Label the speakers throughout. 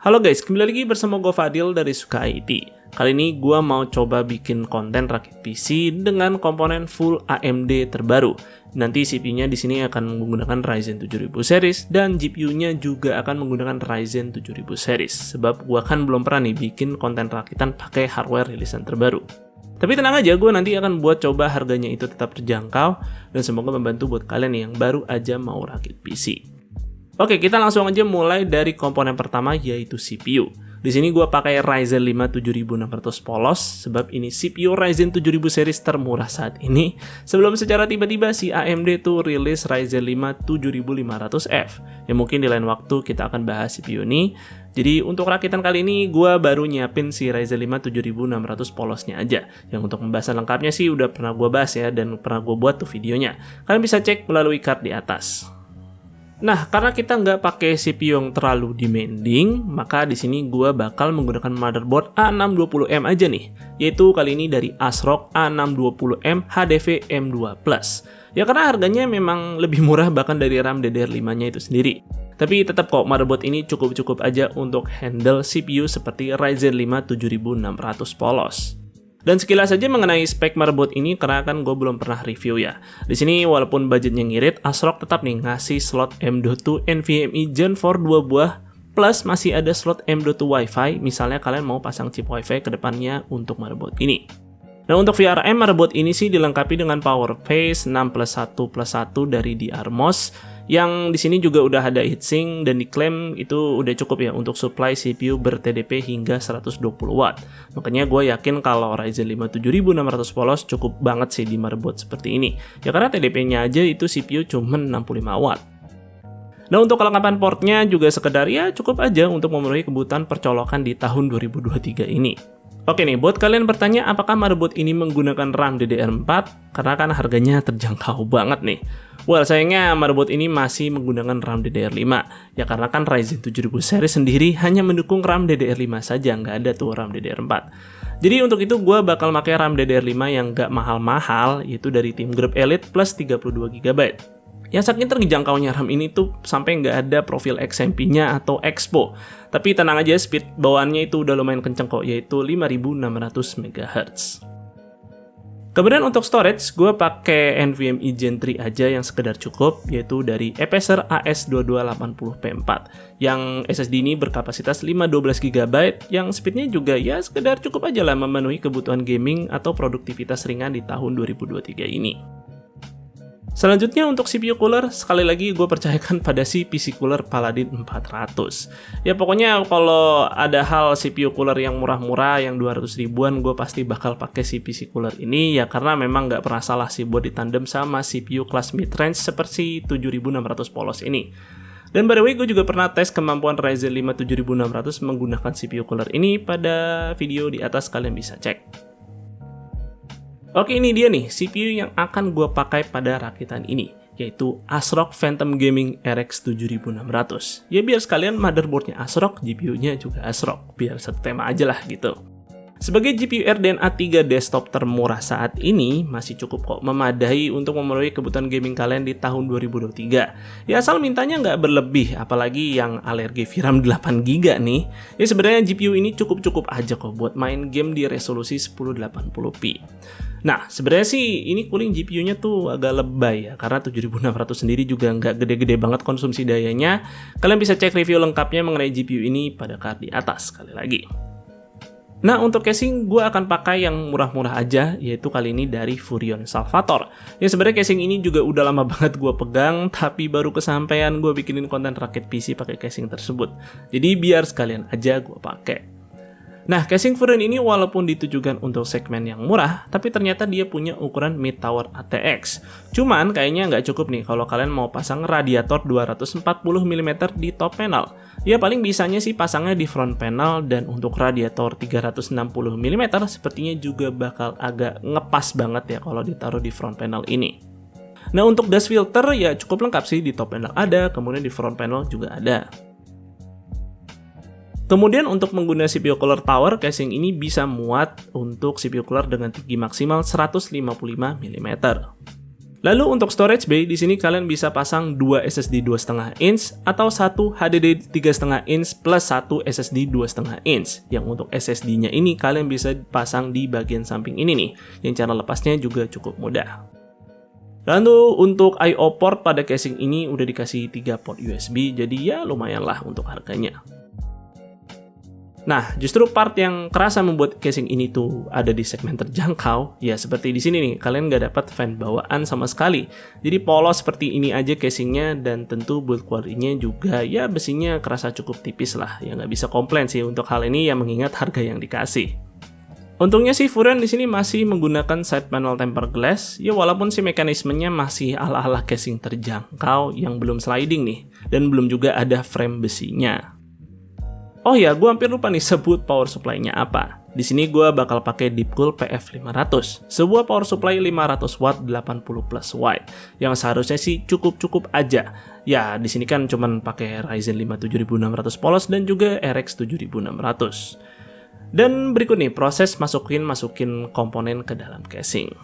Speaker 1: Halo guys, kembali lagi bersama gue Fadil dari Suka IT. Kali ini gue mau coba bikin konten rakit PC dengan komponen full AMD terbaru. Nanti CPU-nya di sini akan menggunakan Ryzen 7000 series dan GPU-nya juga akan menggunakan Ryzen 7000 series. Sebab gue kan belum pernah nih bikin konten rakitan pakai hardware rilisan terbaru. Tapi tenang aja, gue nanti akan buat coba harganya itu tetap terjangkau dan semoga membantu buat kalian yang baru aja mau rakit PC. Oke, kita langsung aja mulai dari komponen pertama yaitu CPU. Di sini gue pakai Ryzen 5 7600 polos sebab ini CPU Ryzen 7000 series termurah saat ini. Sebelum secara tiba-tiba si AMD tuh rilis Ryzen 5 7500F. Ya mungkin di lain waktu kita akan bahas CPU ini. Jadi untuk rakitan kali ini gue baru nyiapin si Ryzen 5 7600 polosnya aja. Yang untuk pembahasan lengkapnya sih udah pernah gue bahas ya dan pernah gue buat tuh videonya. Kalian bisa cek melalui card di atas. Nah, karena kita nggak pakai CPU yang terlalu demanding, maka di sini gue bakal menggunakan motherboard A620M aja nih, yaitu kali ini dari ASRock A620M HDV M2+. Ya karena harganya memang lebih murah bahkan dari RAM DDR5-nya itu sendiri. Tapi tetap kok motherboard ini cukup-cukup aja untuk handle CPU seperti Ryzen 5 7600 polos. Dan sekilas saja mengenai spek motherboard ini karena kan gue belum pernah review ya. Di sini walaupun budgetnya ngirit, ASRock tetap nih ngasih slot M.2 NVMe Gen 4 2 buah plus masih ada slot M.2 Wi-Fi misalnya kalian mau pasang chip Wi-Fi ke depannya untuk motherboard ini. Nah untuk VRM motherboard ini sih dilengkapi dengan PowerPhase 6+1+1 dari DRMOS yang di sini juga udah ada heatsink dan diklaim itu udah cukup ya untuk supply CPU ber-TDP hingga 120 watt. Makanya gue yakin kalau Ryzen 5 7600 polos cukup banget sih di motherboard seperti ini. Ya karena TDP-nya aja itu CPU cuma 65 watt. Nah untuk kelengkapan portnya juga sekedar ya cukup aja untuk memenuhi kebutuhan percolokan di tahun 2023 ini. Oke nih, buat kalian bertanya apakah motherboard ini menggunakan RAM DDR4? Karena kan harganya terjangkau banget nih. Well, sayangnya motherboard ini masih menggunakan RAM DDR5. Ya karena kan Ryzen 7000 series sendiri hanya mendukung RAM DDR5 saja, nggak ada tuh RAM DDR4. Jadi untuk itu gue bakal pakai RAM DDR5 yang nggak mahal-mahal, yaitu dari Team Grip Elite plus 32GB. Yang saking terjangkaunya RAM ini tuh sampai nggak ada profil XMP-nya atau Expo. Tapi tenang aja, speed bawaannya itu udah lumayan kenceng kok, yaitu 5600 MHz. Kemudian untuk storage, gue pakai NVMe Gen 3 aja yang sekedar cukup, yaitu dari Apecer AS2280P4. Yang SSD ini berkapasitas 512GB, yang speednya juga ya sekedar cukup aja lah memenuhi kebutuhan gaming atau produktivitas ringan di tahun 2023 ini. Selanjutnya untuk CPU cooler, sekali lagi gue percayakan pada si PC cooler Paladin 400. Ya pokoknya kalau ada hal CPU cooler yang murah-murah, yang 200 ribuan, gue pasti bakal pakai si PC cooler ini ya karena memang nggak pernah salah sih buat ditandem sama CPU kelas mid-range seperti 7600 polos ini. Dan by the way, gue juga pernah tes kemampuan Ryzen 5 7600 menggunakan CPU cooler ini pada video di atas, kalian bisa cek. Oke, ini dia nih CPU yang akan gue pakai pada rakitan ini, yaitu ASRock Phantom Gaming RX 7600. Ya biar sekalian motherboardnya ASRock, GPU-nya juga ASRock, biar satu tema aja lah gitu. Sebagai GPU RDNA 3 desktop termurah saat ini, masih cukup kok memadai untuk memenuhi kebutuhan gaming kalian di tahun 2023. Ya asal mintanya nggak berlebih, apalagi yang alergi VRAM 8GB nih. Ya sebenarnya GPU ini cukup-cukup aja kok buat main game di resolusi 1080p. Nah, sebenarnya sih ini cooling GPU-nya tuh agak lebay ya, karena 7600 sendiri juga nggak gede-gede banget konsumsi dayanya. Kalian bisa cek review lengkapnya mengenai GPU ini pada card di atas sekali lagi. Nah, untuk casing gue akan pakai yang murah-murah aja, yaitu kali ini dari Furion Salvator. Ya sebenarnya casing ini juga udah lama banget gue pegang, tapi baru kesampaian gue bikinin konten rakit PC pakai casing tersebut. Jadi biar sekalian aja gue pakai. Nah, casing Furion ini walaupun ditujukan untuk segmen yang murah, tapi ternyata dia punya ukuran mid tower ATX. Cuman kayaknya nggak cukup nih kalau kalian mau pasang radiator 240mm di top panel. Ya paling bisanya sih pasangnya di front panel, dan untuk radiator 360mm sepertinya juga bakal agak ngepas banget ya kalau ditaruh di front panel ini. Nah untuk dust filter ya cukup lengkap sih, di top panel ada, kemudian di front panel juga ada. Kemudian untuk menggunakan CPU cooler tower, casing ini bisa muat untuk CPU cooler dengan tinggi maksimal 155 mm. Lalu untuk storage bay, di sini kalian bisa pasang 2 SSD 2,5 inch atau 1 HDD 3,5 inch plus 1 SSD 2,5 inch. Yang untuk SSD-nya ini kalian bisa pasang di bagian samping ini nih, yang cara lepasnya juga cukup mudah. Lalu untuk I/O port pada casing ini udah dikasih 3 port USB, jadi ya lumayan lah untuk harganya. Nah, justru part yang kerasa membuat casing ini tuh ada di segmen terjangkau, ya seperti di sini nih, kalian nggak dapat fan bawaan sama sekali. Jadi polos seperti ini aja casingnya, dan tentu build quality-nya juga ya besinya kerasa cukup tipis lah. Ya nggak bisa komplain sih untuk hal ini, ya mengingat harga yang dikasih. Untungnya sih Furion di sini masih menggunakan side panel tempered glass, ya walaupun sih mekanismenya masih ala-ala casing terjangkau yang belum sliding nih, dan belum juga ada frame besinya. Oh ya, gue hampir lupa nih sebut power supply-nya apa. Di sini gue bakal pakai Deepcool PF500, sebuah power supply 500 watt 80 plus watt, yang seharusnya sih cukup aja. Ya, di sini kan cuman pakai Ryzen 5 7600 polos dan juga RX 7600. Dan berikut nih proses masukin komponen ke dalam casing.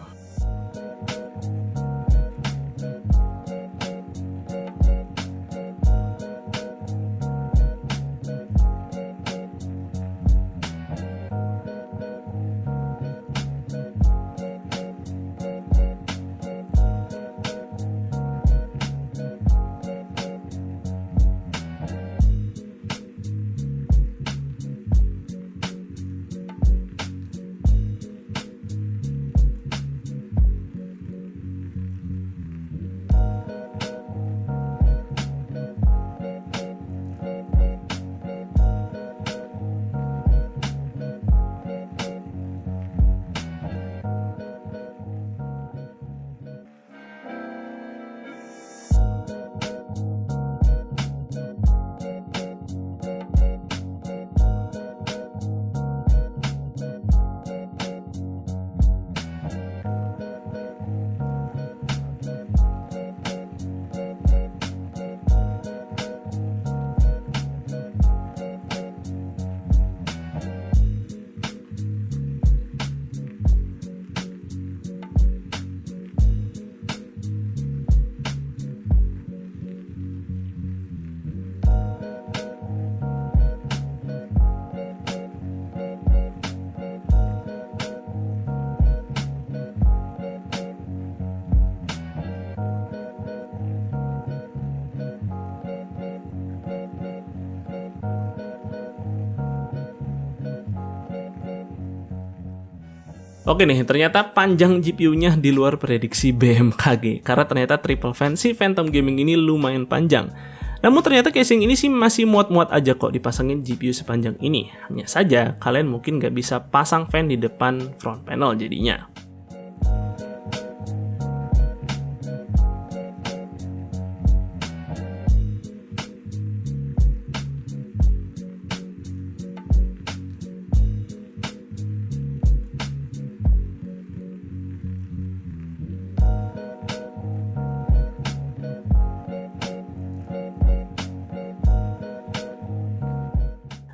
Speaker 1: Oke nih, ternyata panjang GPU-nya di luar prediksi BMKG, karena ternyata triple fan si Phantom Gaming ini lumayan panjang. Namun ternyata casing ini sih masih muat-muat aja kok dipasangin GPU sepanjang ini. Hanya saja kalian mungkin nggak bisa pasang fan di depan front panel jadinya.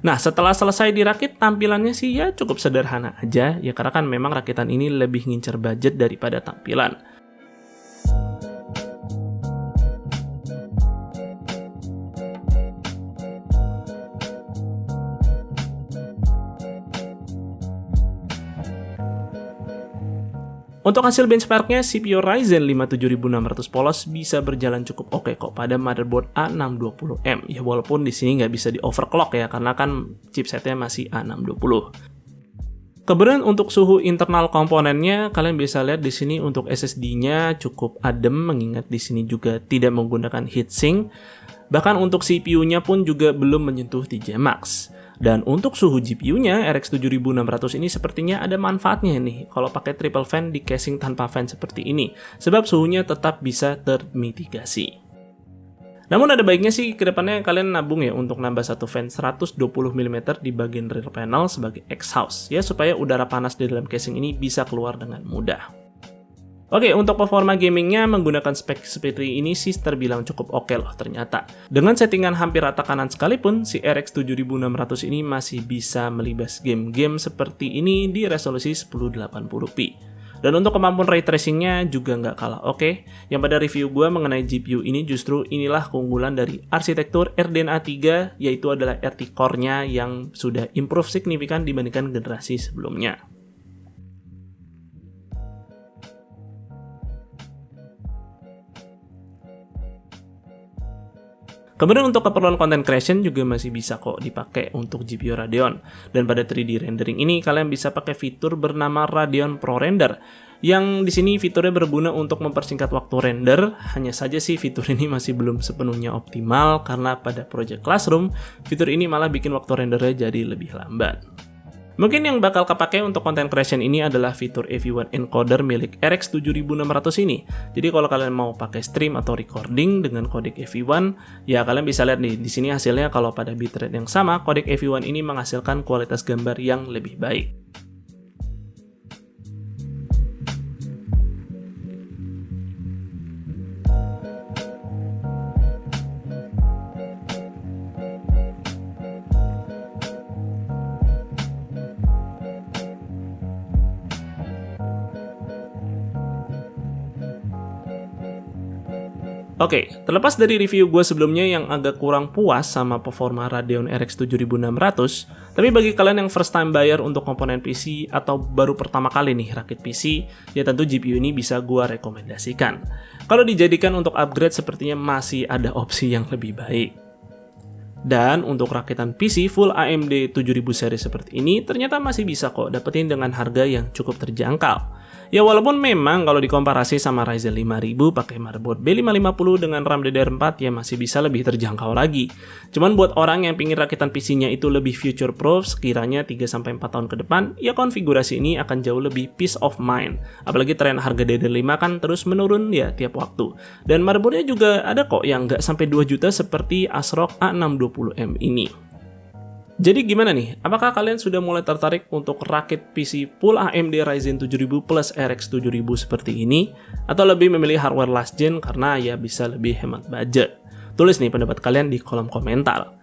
Speaker 1: Nah, setelah selesai dirakit, tampilannya sih ya cukup sederhana aja, ya karena kan memang rakitan ini lebih ngincer budget daripada tampilan. Untuk hasil benchmarknya, CPU Ryzen 5 7600 polos bisa berjalan cukup oke kok pada motherboard A620M. Ya walaupun di sini nggak bisa di overclock ya, karena kan chipsetnya masih A620. Kemudian untuk suhu internal komponennya, kalian bisa lihat di sini untuk SSD-nya cukup adem, mengingat di sini juga tidak menggunakan heatsink. Bahkan untuk CPU-nya pun juga belum menyentuh TJ Max. Dan untuk suhu GPU-nya, RX 7600 ini sepertinya ada manfaatnya nih kalau pakai triple fan di casing tanpa fan seperti ini, sebab suhunya tetap bisa termitigasi. Namun ada baiknya sih kedepannya kalian nabung ya untuk nambah satu fan 120 mm di bagian rear panel sebagai exhaust, ya supaya udara panas di dalam casing ini bisa keluar dengan mudah. Oke, untuk performa gamingnya menggunakan spek seperti ini sih terbilang cukup oke loh ternyata. Dengan settingan hampir rata kanan sekalipun, si RX 7600 ini masih bisa melibas game-game seperti ini di resolusi 1080p. Dan untuk kemampuan ray tracingnya juga nggak kalah oke. Yang pada review gue mengenai GPU ini justru inilah keunggulan dari arsitektur RDNA 3, yaitu adalah RT Core-nya yang sudah improve signifikan dibandingkan generasi sebelumnya. Kemudian untuk keperluan content creation juga masih bisa kok dipakai untuk GPU Radeon. Dan pada 3D rendering ini kalian bisa pakai fitur bernama Radeon Pro Render. Yang di sini fiturnya berguna untuk mempersingkat waktu render. Hanya saja sih fitur ini masih belum sepenuhnya optimal karena pada Project Classroom fitur ini malah bikin waktu rendernya jadi lebih lambat. Mungkin yang bakal kepake untuk content creation ini adalah fitur AV1 encoder milik RX 7600 ini. Jadi kalau kalian mau pakai stream atau recording dengan kodek AV1, ya kalian bisa lihat nih di sini hasilnya kalau pada bitrate yang sama, kodek AV1 ini menghasilkan kualitas gambar yang lebih baik. Oke, terlepas dari review gue sebelumnya yang agak kurang puas sama performa Radeon RX 7600, tapi bagi kalian yang first time buyer untuk komponen PC atau baru pertama kali nih rakit PC, ya tentu GPU ini bisa gue rekomendasikan. Kalau dijadikan untuk upgrade sepertinya masih ada opsi yang lebih baik. Dan untuk rakitan PC full AMD 7000 seri seperti ini ternyata masih bisa kok dapetin dengan harga yang cukup terjangkau. Ya walaupun memang kalau dikomparasi sama Ryzen 5000 pakai motherboard B550 dengan RAM DDR4 ya masih bisa lebih terjangkau lagi. Cuman buat orang yang pingin rakitan PC-nya itu lebih future proof sekiranya 3-4 tahun ke depan, ya konfigurasi ini akan jauh lebih peace of mind. Apalagi tren harga DDR5 kan terus menurun ya tiap waktu. Dan motherboardnya juga ada kok yang nggak sampai 2 juta seperti ASRock A620M ini. Jadi gimana nih? Apakah kalian sudah mulai tertarik untuk rakit PC full AMD Ryzen 7000 plus RX 7000 seperti ini? Atau lebih memilih hardware last gen karena ya bisa lebih hemat budget? Tulis nih pendapat kalian di kolom komentar.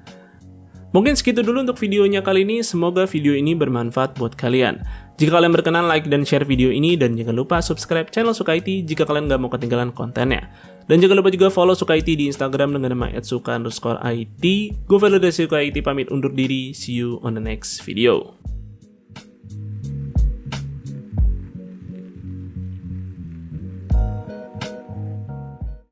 Speaker 1: Mungkin segitu dulu untuk videonya kali ini, semoga video ini bermanfaat buat kalian. Jika kalian berkenan, like dan share video ini, dan jangan lupa subscribe channel Suka IT jika kalian nggak mau ketinggalan kontennya. Dan jangan lupa juga follow Suka IT di Instagram dengan nama @suka_it. Gue Fadil dari Suka IT pamit undur diri, see you on the next video.